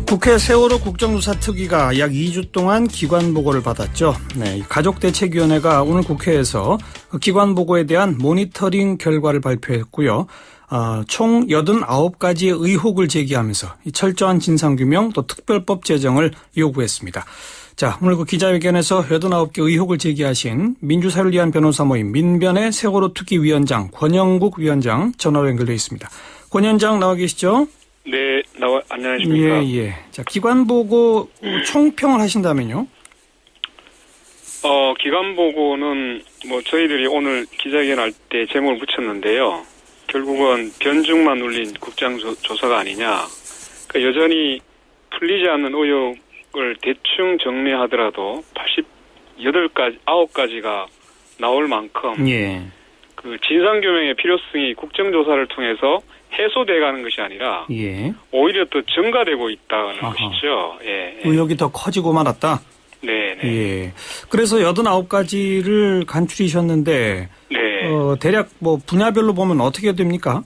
국회 세월호 국정조사 특위가 약 2주 동안 기관보고를 받았죠. 네, 가족대책위원회가 오늘 국회에서 그 기관보고에 대한 모니터링 결과를 발표했고요. 총 89가지의 의혹을 제기하면서 철저한 진상규명 또 특별법 제정을 요구했습니다. 자, 오늘 그 기자회견에서 89개 의혹을 제기하신 민주사회를 위한 변호사 모임 민변의 세월호 특위위원장 권영국 위원장 전화로 연결되어 있습니다. 권 위원장 나와 계시죠? 네, 안녕하십니까. 예. 자, 기관보고 총평을 하신다면요? 기관보고는 저희들이 오늘 기자회견 할 때 제목을 붙였는데요. 결국은 변죽만 울린 국정조사가 아니냐. 그러니까 여전히 풀리지 않는 의혹을 대충 정리하더라도 9가지가 나올 만큼 예. 그 진상규명의 필요성이 국정조사를 통해서 해소돼가는 것이 아니라 예. 오히려 또 증가되고 있다는 것이죠. 예. 의혹이 더 커지고 말았다. 네. 예. 그래서 89가지를 간추리셨는데 네. 대략 분야별로 보면 어떻게 됩니까?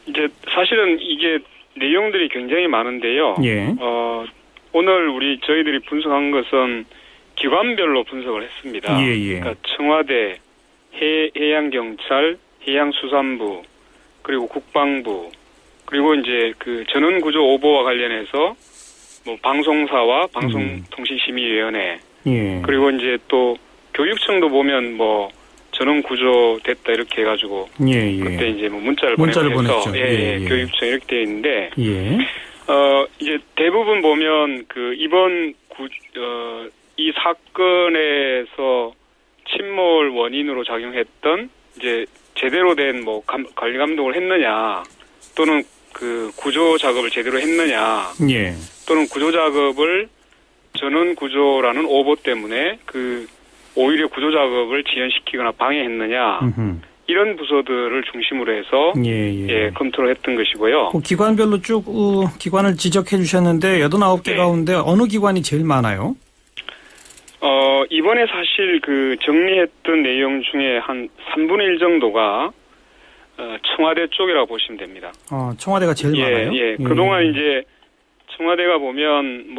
이제 사실은 이게 내용들이 굉장히 많은데요. 예. 오늘 저희들이 분석한 것은 기관별로 분석을 했습니다. 예. 그러니까 청와대, 해양경찰, 해양수산부, 그리고 국방부, 그리고 이제 그 전원구조 오보와 관련해서 방송사와 방송통신심의위원회, 예. 그리고 이제 또 교육청도 보면 전원구조 됐다 이렇게 해가지고 예. 그때 이제 문자를 보냈죠. 예. 교육청 이렇게 되어 있는데 예. 이제 대부분 보면 이번 이 사건에서 침몰 원인으로 작용했던 이제 제대로 된 관리 감독을 했느냐, 또는 그 구조 작업을 제대로 했느냐, 예. 또는 구조 작업을 전원 구조라는 오보 때문에 오히려 구조 작업을 지연시키거나 방해했느냐, 이런 부서들을 중심으로 해서 예, 검토를 했던 것이고요. 기관별로 쭉 기관을 지적해 주셨는데 89개 네. 가운데 어느 기관이 제일 많아요? 이번에 사실 정리했던 내용 중에 한 3분의 1 정도가 청와대 쪽이라고 보시면 됩니다. 청와대가 제일 많아요? 예. 그동안 이제 청와대가 보면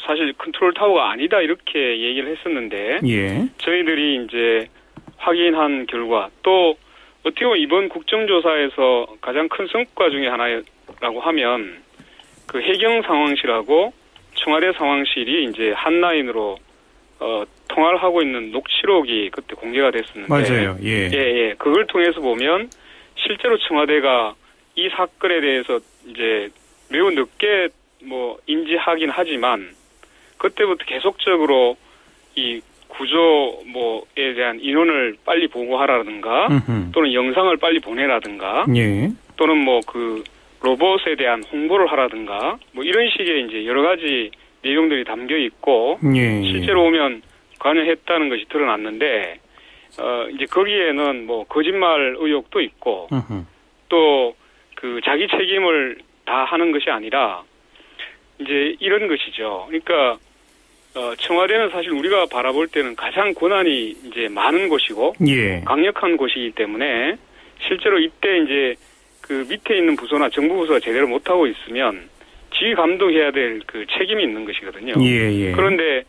사실 컨트롤 타워가 아니다 이렇게 얘기를 했었는데 예. 저희들이 이제 확인한 결과, 또 어떻게 보면 이번 국정조사에서 가장 큰 성과 중에 하나라고 하면 그 해경 상황실하고 청와대 상황실이 이제 한 라인으로 통화를 하고 있는 녹취록이 그때 공개가 됐었는데. 맞아요. 예. 그걸 통해서 보면 실제로 청와대가 이 사건에 대해서 이제 매우 늦게 인지하긴 하지만 그때부터 계속적으로 이 구조에 대한 인원을 빨리 보고하라든가 또는 영상을 빨리 보내라든가 예. 또는 로봇에 대한 홍보를 하라든가 이런 식의 이제 여러 가지 내용들이 담겨 있고 예. 실제로 오면 관여했다는 것이 드러났는데 이제 거기에는 거짓말 의혹도 있고 또 자기 책임을 다 하는 것이 아니라 이제 이런 것이죠. 그러니까 청와대는 사실 우리가 바라볼 때는 가장 권한이 이제 많은 곳이고 예. 강력한 곳이기 때문에 실제로 이때 이제 밑에 있는 부서나 정부 부서가 제대로 못하고 있으면 지휘 감독해야 될 책임이 있는 것이거든요. 예. 그런데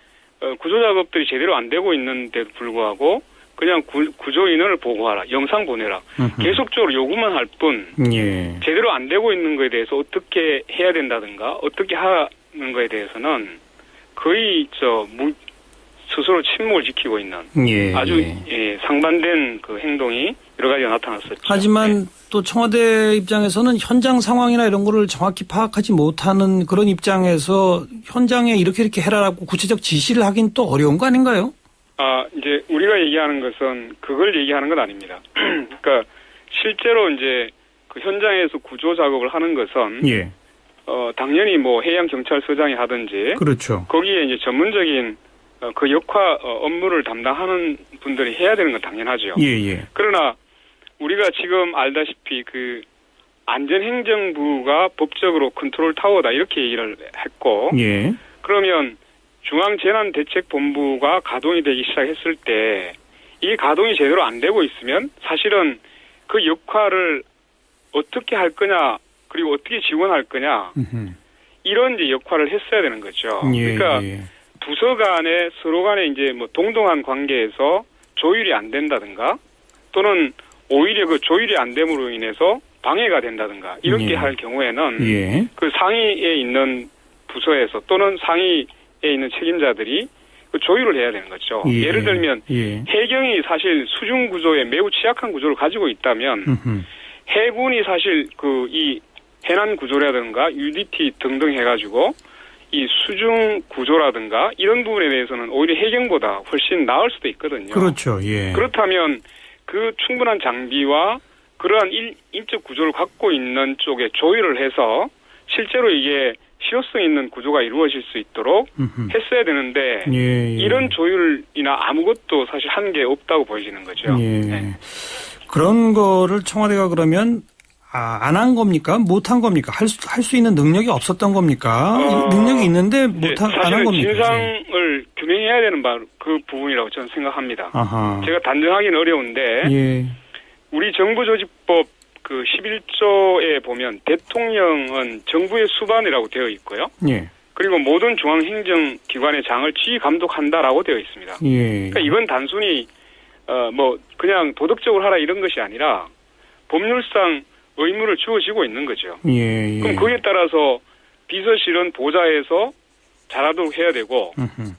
구조 작업들이 제대로 안 되고 있는데도 불구하고 그냥 구조 인원을 보고하라, 영상 보내라, 계속적으로 요구만 할 뿐 제대로 안 되고 있는 거에 대해서 어떻게 해야 된다든가 어떻게 하는 거에 대해서는 거의 스스로 침묵을 지키고 있는 아주 상반된 행동이 여러 가지가 나타났었죠. 하지만 또 청와대 입장에서는 현장 상황이나 이런 거를 정확히 파악하지 못하는 그런 입장에서 현장에 이렇게 해라라고 구체적 지시를 하긴 또 어려운 거 아닌가요? 이제 우리가 얘기하는 것은 그걸 얘기하는 건 아닙니다. 그러니까 실제로 이제 현장에서 구조 작업을 하는 것은 당연히 해양경찰서장이 하든지 그렇죠. 거기에 이제 전문적인 업무를 담당하는 분들이 해야 되는 건 당연하죠. 예. 그러나 우리가 지금 알다시피 안전행정부가 법적으로 컨트롤 타워다 이렇게 얘기를 했고 그러면 중앙재난대책본부가 가동이 되기 시작했을 때 이 가동이 제대로 안 되고 있으면 사실은 그 역할을 어떻게 할 거냐 그리고 어떻게 지원할 거냐 이런 이제 역할을 했어야 되는 거죠. 그러니까 부서 간에 서로 간에 이제 뭐 동등한 관계에서 조율이 안 된다든가 또는 오히려 그 조율이 안 됨으로 인해서 방해가 된다든가 이렇게 할 경우에는 그 상위에 있는 부서에서 또는 상위에 있는 책임자들이 그 조율을 해야 되는 거죠. 예를 들면 해경이 사실 수중 구조에 매우 취약한 구조를 가지고 있다면 해군이 사실 그 이 해난 구조라든가 UDT 등등 해가지고 이 수중 구조라든가 이런 부분에 대해서는 오히려 해경보다 훨씬 나을 수도 있거든요. 그렇죠. 그렇다면 그 충분한 장비와 그러한 인적 구조를 갖고 있는 쪽에 조율을 해서 실제로 이게 실효성 있는 구조가 이루어질 수 있도록 했어야 되는데 이런 조율이나 아무것도 사실 한 게 없다고 보여지는 거죠. 그런 거를 청와대가 그러면 안 한 겁니까? 못 한 겁니까? 할 수 있는 능력이 없었던 겁니까? 능력이 있는데 안 한 겁니까? 진상을 규명해야 되는 그 부분이라고 저는 생각합니다. 제가 단정하기는 어려운데 우리 정부조직법 그 11조에 보면 대통령은 정부의 수반이라고 되어 있고요. 그리고 모든 중앙행정기관의 장을 지휘 감독한다라고 되어 있습니다. 그러니까 이건 단순히 뭐 그냥 도덕적으로 하라 이런 것이 아니라 법률상 의무를 주어지고 있는 거죠. 그럼 거기에 따라서 비서실은 보좌해서 잘하도록 해야 되고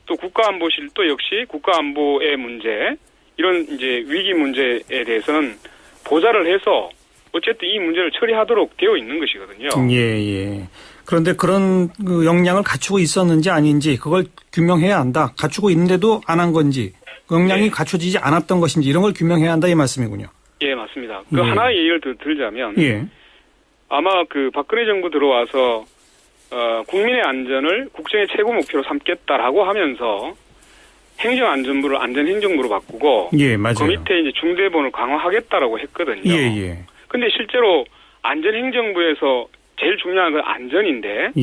또 국가안보실도 역시 국가안보의 문제 이런 이제 위기 문제에 대해서는 보좌를 해서 어쨌든 이 문제를 처리하도록 되어 있는 것이거든요. 그런데 그런 그 역량을 갖추고 있었는지 아닌지 그걸 규명해야 한다. 갖추고 있는데도 안 한 건지 역량이 갖춰지지 않았던 것인지 이런 걸 규명해야 한다 이 말씀이군요. 예, 맞습니다. 그 하나의 예를 들자면 아마 그 박근혜 정부 들어와서 국민의 안전을 국정의 최고 목표로 삼겠다라고 하면서 행정안전부를 안전행정부로 바꾸고 맞아요. 그 밑에 이제 중대본을 강화하겠다라고 했거든요. 근데 실제로 안전행정부에서 제일 중요한 건 안전인데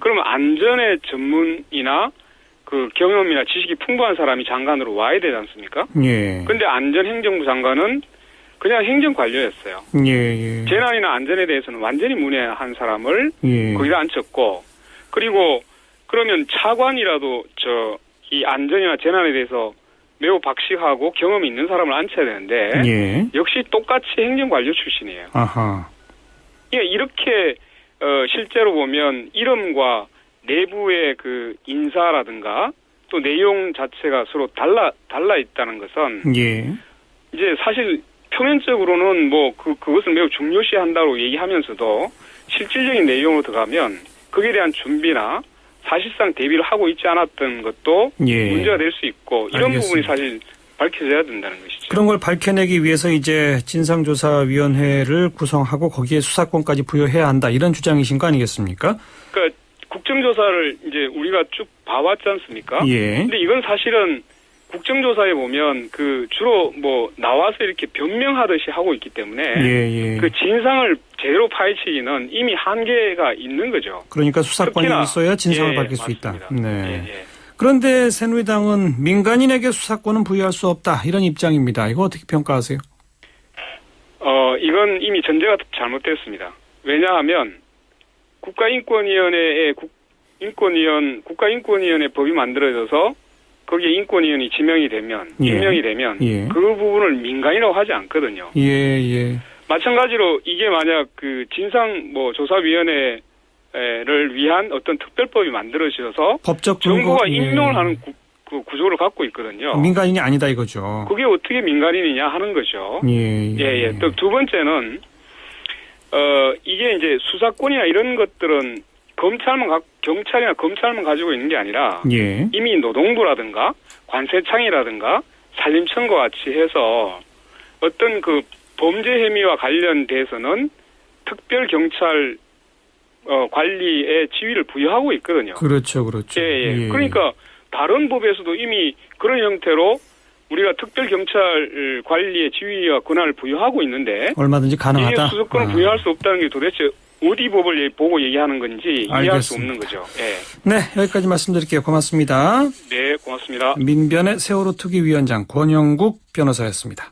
그러면 안전의 전문이나 그 경험이나 지식이 풍부한 사람이 장관으로 와야 되지 않습니까? 근데 안전행정부 장관은 그냥 행정관료였어요. 재난이나 안전에 대해서는 완전히 문외한 사람을 거기다 앉혔고 그리고 그러면 차관이라도 이 안전이나 재난에 대해서 매우 박식하고 경험이 있는 사람을 앉혀야 되는데 역시 똑같이 행정관료 출신이에요. 이렇게 실제로 보면 이름과 내부의 그 인사라든가 또 내용 자체가 서로 달라 있다는 것은 이제 사실 표면적으로는 뭐 그것을 매우 중요시한다고 얘기하면서도 실질적인 내용으로 들어가면 거기에 대한 준비나 사실상 대비를 하고 있지 않았던 것도 문제가 될 수 있고 이런 부분이 사실 밝혀져야 된다는 것이죠. 그런 걸 밝혀내기 위해서 이제 진상조사위원회를 구성하고 거기에 수사권까지 부여해야 한다 이런 주장이신 거 아니겠습니까? 그러니까 국정조사를 이제 우리가 쭉 봐왔지 않습니까? 근데 이건 사실은 국정조사에 보면 그 주로 뭐 나와서 이렇게 변명하듯이 하고 있기 때문에 그 진상을 제대로 파헤치기는 이미 한계가 있는 거죠. 그러니까 수사권이 있어야 진상을 밝힐 수 있다. 그런데 새누리당은 민간인에게 수사권은 부여할 수 없다 이런 입장입니다. 이거 어떻게 평가하세요? 이건 이미 전제가 잘못됐습니다. 왜냐하면 국가인권위원회에 국가인권위원회 법이 만들어져서 거기에 인권위원이 지명이 되면 그 부분을 민간이라고 하지 않거든요. 마찬가지로 이게 만약 그 진상 뭐 조사위원회를 위한 어떤 특별법이 만들어져서 법적 정부가 임명을 하는 그 구조를 갖고 있거든요. 민간인이 아니다 이거죠. 그게 어떻게 민간인이냐 하는 거죠. 또 두 번째는 이게 이제 수사권이나 이런 것들은 경찰이나 검찰만 가지고 있는 게 아니라 이미 노동부라든가 관세청이라든가 산림청과 같이 해서 어떤 그 범죄 혐의와 관련돼서는 특별 경찰 관리의 지위를 부여하고 있거든요. 그렇죠. 그러니까 다른 법에서도 이미 그런 형태로 우리가 특별 경찰 관리의 지위와 권한을 부여하고 있는데 얼마든지 가능하다. 이게 수사권을 부여할 수 없다는 게 도대체 어디 법을 보고 얘기하는 건지 이해할 수 없는 거죠. 네, 여기까지 말씀드릴게요. 고맙습니다. 네, 고맙습니다. 민변의 세월호 특위위원장 권영국 변호사였습니다.